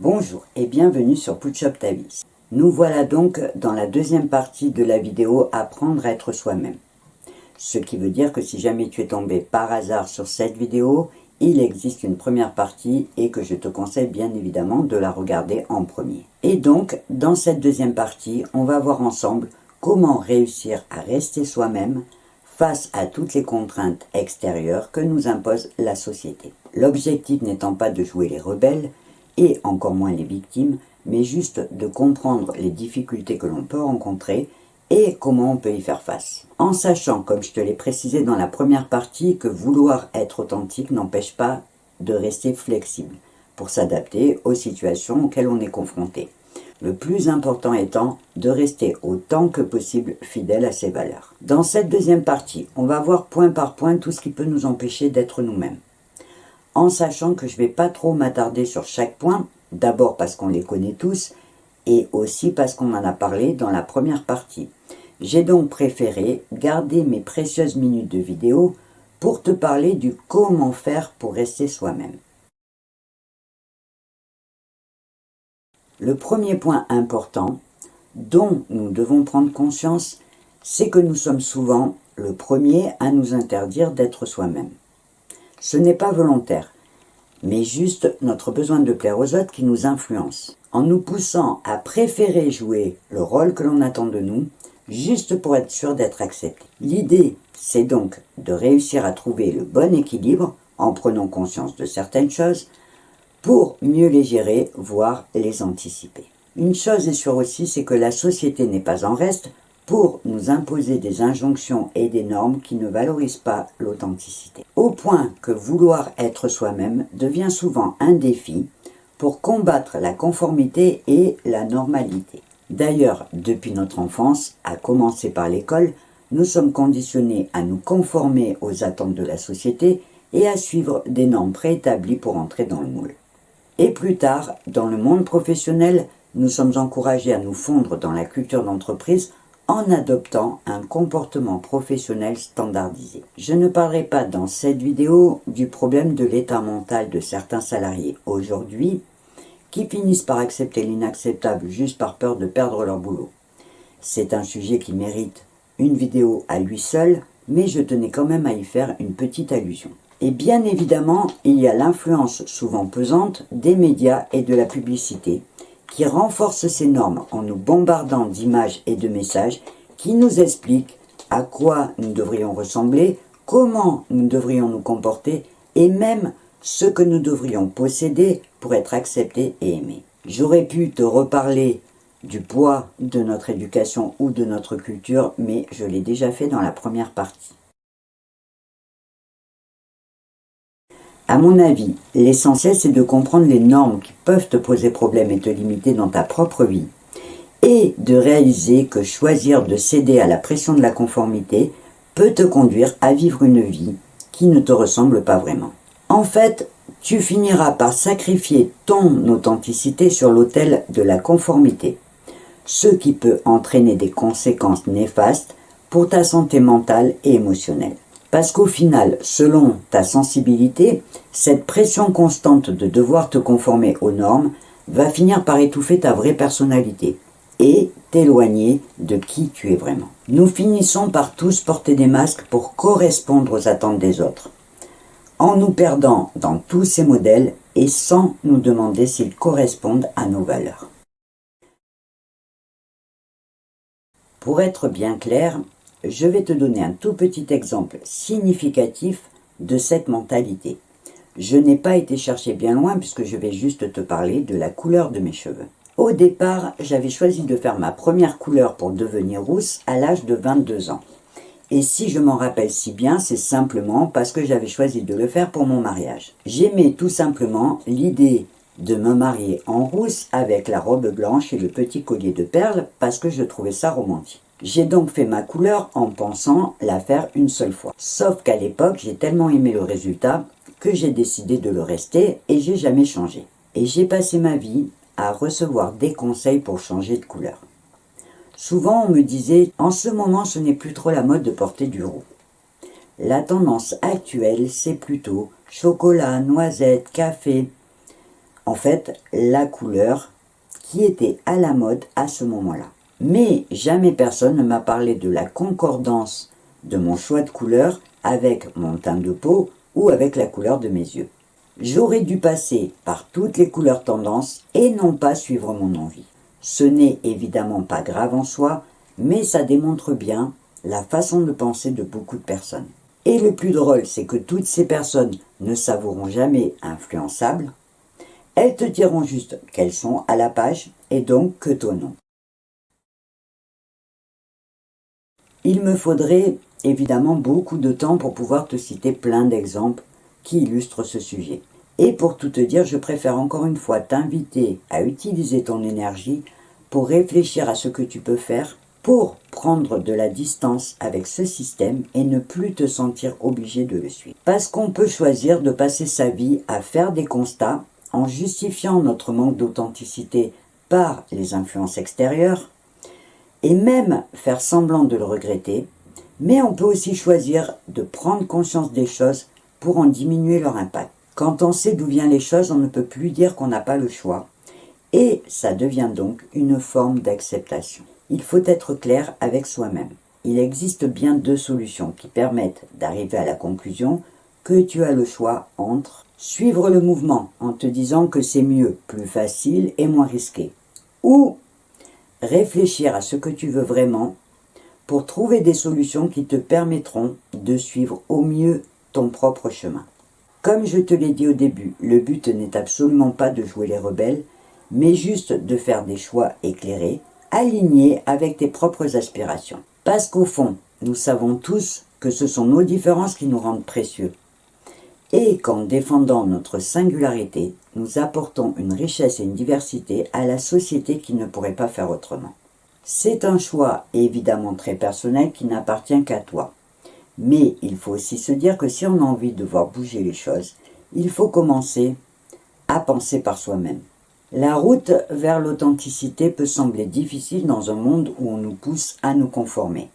Bonjour et bienvenue sur Putshop Tavis. Nous voilà donc dans la deuxième partie de la vidéo Apprendre à être soi-même. Ce qui veut dire que si jamais tu es tombé par hasard sur cette vidéo, il existe une première partie et que je te conseille bien évidemment de la regarder en premier. Et donc, dans cette deuxième partie, on va voir ensemble comment réussir à rester soi-même face à toutes les contraintes extérieures que nous impose la société. L'objectif n'étant pas de jouer les rebelles, et encore moins les victimes, mais juste de comprendre les difficultés que l'on peut rencontrer et comment on peut y faire face. En sachant, comme je te l'ai précisé dans la première partie, que vouloir être authentique n'empêche pas de rester flexible pour s'adapter aux situations auxquelles on est confronté. Le plus important étant de rester autant que possible fidèle à ses valeurs. Dans cette deuxième partie, on va voir point par point tout ce qui peut nous empêcher d'être nous-mêmes. En sachant que je ne vais pas trop m'attarder sur chaque point, d'abord parce qu'on les connaît tous, et aussi parce qu'on en a parlé dans la première partie. J'ai donc préféré garder mes précieuses minutes de vidéo pour te parler du comment faire pour rester soi-même. Le premier point important dont nous devons prendre conscience, c'est que nous sommes souvent le premier à nous interdire d'être soi-même. Ce n'est pas volontaire, mais juste notre besoin de plaire aux autres qui nous influence, en nous poussant à préférer jouer le rôle que l'on attend de nous, juste pour être sûr d'être accepté. L'idée, c'est donc de réussir à trouver le bon équilibre en prenant conscience de certaines choses pour mieux les gérer, voire les anticiper. Une chose est sûre aussi, c'est que la société n'est pas en reste pour nous imposer des injonctions et des normes qui ne valorisent pas l'authenticité. Au point que vouloir être soi-même devient souvent un défi pour combattre la conformité et la normalité. D'ailleurs, depuis notre enfance, à commencer par l'école, nous sommes conditionnés à nous conformer aux attentes de la société et à suivre des normes préétablies pour entrer dans le moule. Et plus tard, dans le monde professionnel, nous sommes encouragés à nous fondre dans la culture d'entreprise en adoptant un comportement professionnel standardisé. Je ne parlerai pas dans cette vidéo du problème de l'état mental de certains salariés aujourd'hui qui finissent par accepter l'inacceptable juste par peur de perdre leur boulot. C'est un sujet qui mérite une vidéo à lui seul, mais je tenais quand même à y faire une petite allusion. Et bien évidemment, il y a l'influence souvent pesante des médias et de la publicité qui renforce ces normes en nous bombardant d'images et de messages qui nous expliquent à quoi nous devrions ressembler, comment nous devrions nous comporter et même ce que nous devrions posséder pour être acceptés et aimés. J'aurais pu te reparler du poids de notre éducation ou de notre culture, mais je l'ai déjà fait dans la première partie. À mon avis, l'essentiel c'est de comprendre les normes qui peuvent te poser problème et te limiter dans ta propre vie et de réaliser que choisir de céder à la pression de la conformité peut te conduire à vivre une vie qui ne te ressemble pas vraiment. En fait, tu finiras par sacrifier ton authenticité sur l'autel de la conformité, ce qui peut entraîner des conséquences néfastes pour ta santé mentale et émotionnelle. Parce qu'au final, selon ta sensibilité, cette pression constante de devoir te conformer aux normes va finir par étouffer ta vraie personnalité et t'éloigner de qui tu es vraiment. Nous finissons par tous porter des masques pour correspondre aux attentes des autres, en nous perdant dans tous ces modèles et sans nous demander s'ils correspondent à nos valeurs. Pour être bien clair, je vais te donner un tout petit exemple significatif de cette mentalité. Je n'ai pas été chercher bien loin puisque je vais juste te parler de la couleur de mes cheveux. Au départ, j'avais choisi de faire ma première couleur pour devenir rousse à l'âge de 22 ans. Et si je m'en rappelle si bien, c'est simplement parce que j'avais choisi de le faire pour mon mariage. J'aimais tout simplement l'idée de me marier en rousse avec la robe blanche et le petit collier de perles parce que je trouvais ça romantique. J'ai donc fait ma couleur en pensant la faire une seule fois. Sauf qu'à l'époque, j'ai tellement aimé le résultat que j'ai décidé de le rester et j'ai jamais changé. Et j'ai passé ma vie à recevoir des conseils pour changer de couleur. Souvent, on me disait « En ce moment, ce n'est plus trop la mode de porter du roux. » La tendance actuelle, c'est plutôt chocolat, noisette, café. en fait la couleur qui était à la mode à ce moment-là. Mais jamais personne ne m'a parlé de la concordance de mon choix de couleur avec mon teint de peau ou avec la couleur de mes yeux. J'aurais dû passer par toutes les couleurs tendances et non pas suivre mon envie. Ce n'est évidemment pas grave en soi, mais ça démontre bien la façon de penser de beaucoup de personnes. Et le plus drôle, c'est que toutes ces personnes ne s'avoueront jamais influençables. Elles te diront juste qu'elles sont à la page et donc que toi non. Il me faudrait évidemment beaucoup de temps pour pouvoir te citer plein d'exemples qui illustrent ce sujet. Et pour tout te dire, je préfère encore une fois t'inviter à utiliser ton énergie pour réfléchir à ce que tu peux faire pour prendre de la distance avec ce système et ne plus te sentir obligé de le suivre. Parce qu'on peut choisir de passer sa vie à faire des constats en justifiant notre manque d'authenticité par les influences extérieures, et même faire semblant de le regretter, mais on peut aussi choisir de prendre conscience des choses pour en diminuer leur impact. Quand on sait d'où viennent les choses, on ne peut plus dire qu'on n'a pas le choix, et ça devient donc une forme d'acceptation. Il faut être clair avec soi-même. Il existe bien deux solutions qui permettent d'arriver à la conclusion que tu as le choix entre suivre le mouvement en te disant que c'est mieux, plus facile et moins risqué, ou réfléchir à ce que tu veux vraiment pour trouver des solutions qui te permettront de suivre au mieux ton propre chemin. Comme je te l'ai dit au début, le but n'est absolument pas de jouer les rebelles, mais juste de faire des choix éclairés, alignés avec tes propres aspirations. Parce qu'au fond, nous savons tous que ce sont nos différences qui nous rendent précieux. Et qu'en défendant notre singularité, nous apportons une richesse et une diversité à la société qui ne pourrait pas faire autrement. C'est un choix évidemment très personnel qui n'appartient qu'à toi. Mais il faut aussi se dire que si on a envie de voir bouger les choses, il faut commencer à penser par soi-même. La route vers l'authenticité peut sembler difficile dans un monde où on nous pousse à nous conformer.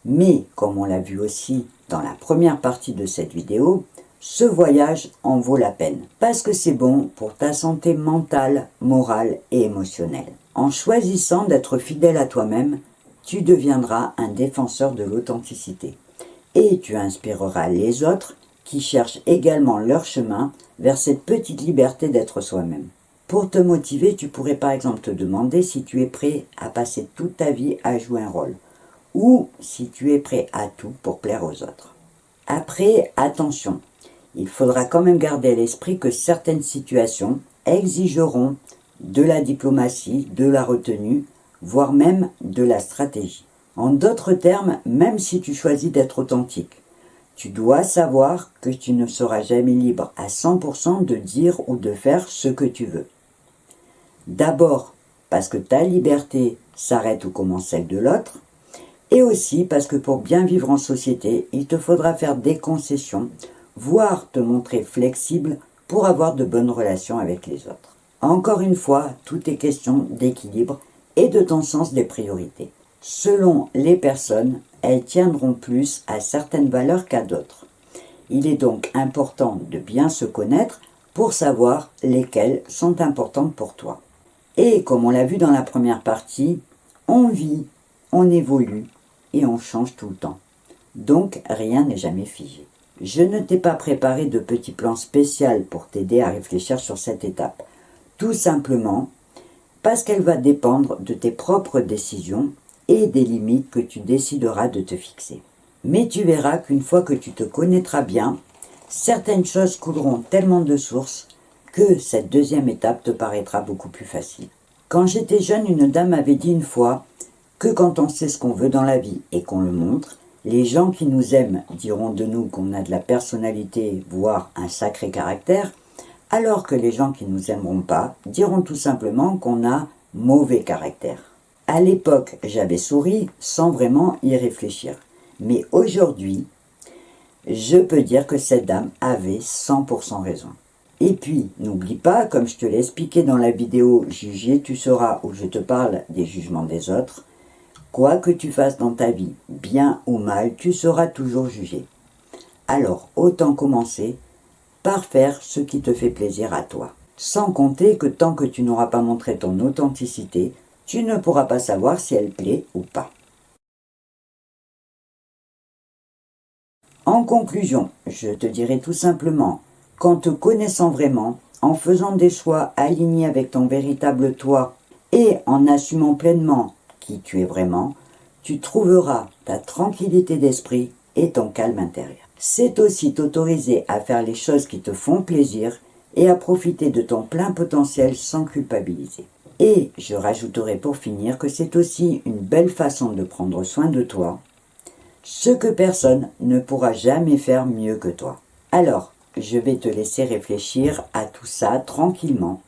Mais, comme on l'a vu aussi dans la première partie de cette vidéo, ce voyage en vaut la peine, parce que c'est bon pour ta santé mentale, morale et émotionnelle. En choisissant d'être fidèle à toi-même, tu deviendras un défenseur de l'authenticité. Et tu inspireras les autres qui cherchent également leur chemin vers cette petite liberté d'être soi-même. Pour te motiver, tu pourrais par exemple te demander si tu es prêt à passer toute ta vie à jouer un rôle, ou si tu es prêt à tout pour plaire aux autres. Après, attention, il faudra quand même garder à l'esprit que certaines situations exigeront de la diplomatie, de la retenue, voire même de la stratégie. En d'autres termes, même si tu choisis d'être authentique, tu dois savoir que tu ne seras jamais libre à 100% de dire ou de faire ce que tu veux. D'abord, parce que ta liberté s'arrête où commence celle de l'autre, et aussi parce que pour bien vivre en société, il te faudra faire des concessions, voire te montrer flexible pour avoir de bonnes relations avec les autres. Encore une fois, tout est question d'équilibre et de ton sens des priorités. Selon les personnes, elles tiendront plus à certaines valeurs qu'à d'autres. Il est donc important de bien se connaître pour savoir lesquelles sont importantes pour toi. Et comme on l'a vu dans la première partie, on vit, on évolue et on change tout le temps. Donc rien n'est jamais figé. Je ne t'ai pas préparé de petit plan spécial pour t'aider à réfléchir sur cette étape. Tout simplement parce qu'elle va dépendre de tes propres décisions et des limites que tu décideras de te fixer. Mais tu verras qu'une fois que tu te connaîtras bien, certaines choses couleront tellement de sources que cette deuxième étape te paraîtra beaucoup plus facile. Quand j'étais jeune, une dame m'avait dit une fois que quand on sait ce qu'on veut dans la vie et qu'on le montre, les gens qui nous aiment diront de nous qu'on a de la personnalité, voire un sacré caractère, alors que les gens qui nous aimeront pas diront tout simplement qu'on a mauvais caractère. À l'époque, j'avais souri sans vraiment y réfléchir. Mais aujourd'hui, je peux dire que cette dame avait 100% raison. Et puis, n'oublie pas, comme je te l'ai expliqué dans la vidéo « Juger, tu seras » où je te parle des jugements des autres, quoi que tu fasses dans ta vie, bien ou mal, tu seras toujours jugé. Alors, autant commencer par faire ce qui te fait plaisir à toi. Sans compter que tant que tu n'auras pas montré ton authenticité, tu ne pourras pas savoir si elle plaît ou pas. En conclusion, je te dirai tout simplement qu'en te connaissant vraiment, en faisant des choix alignés avec ton véritable toi et en assumant pleinement qui tu es vraiment, tu trouveras ta tranquillité d'esprit et ton calme intérieur. C'est aussi t'autoriser à faire les choses qui te font plaisir et à profiter de ton plein potentiel sans culpabiliser. Et je rajouterai pour finir que c'est aussi une belle façon de prendre soin de toi, ce que personne ne pourra jamais faire mieux que toi. Alors, je vais te laisser réfléchir à tout ça tranquillement.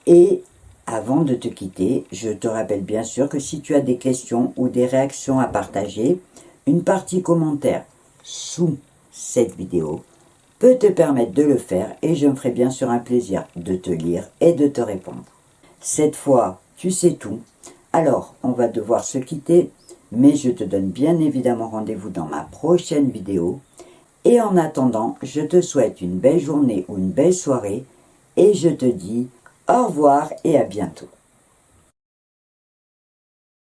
Et avant de te quitter, je te rappelle bien sûr que si tu as des questions ou des réactions à partager, une partie commentaire sous cette vidéo peut te permettre de le faire et je me ferai bien sûr un plaisir de te lire et de te répondre. Cette fois, tu sais tout. Alors, on va devoir se quitter, mais je te donne bien évidemment rendez-vous dans ma prochaine vidéo. Et en attendant, je te souhaite une belle journée ou une belle soirée et je te dis au revoir et à bientôt.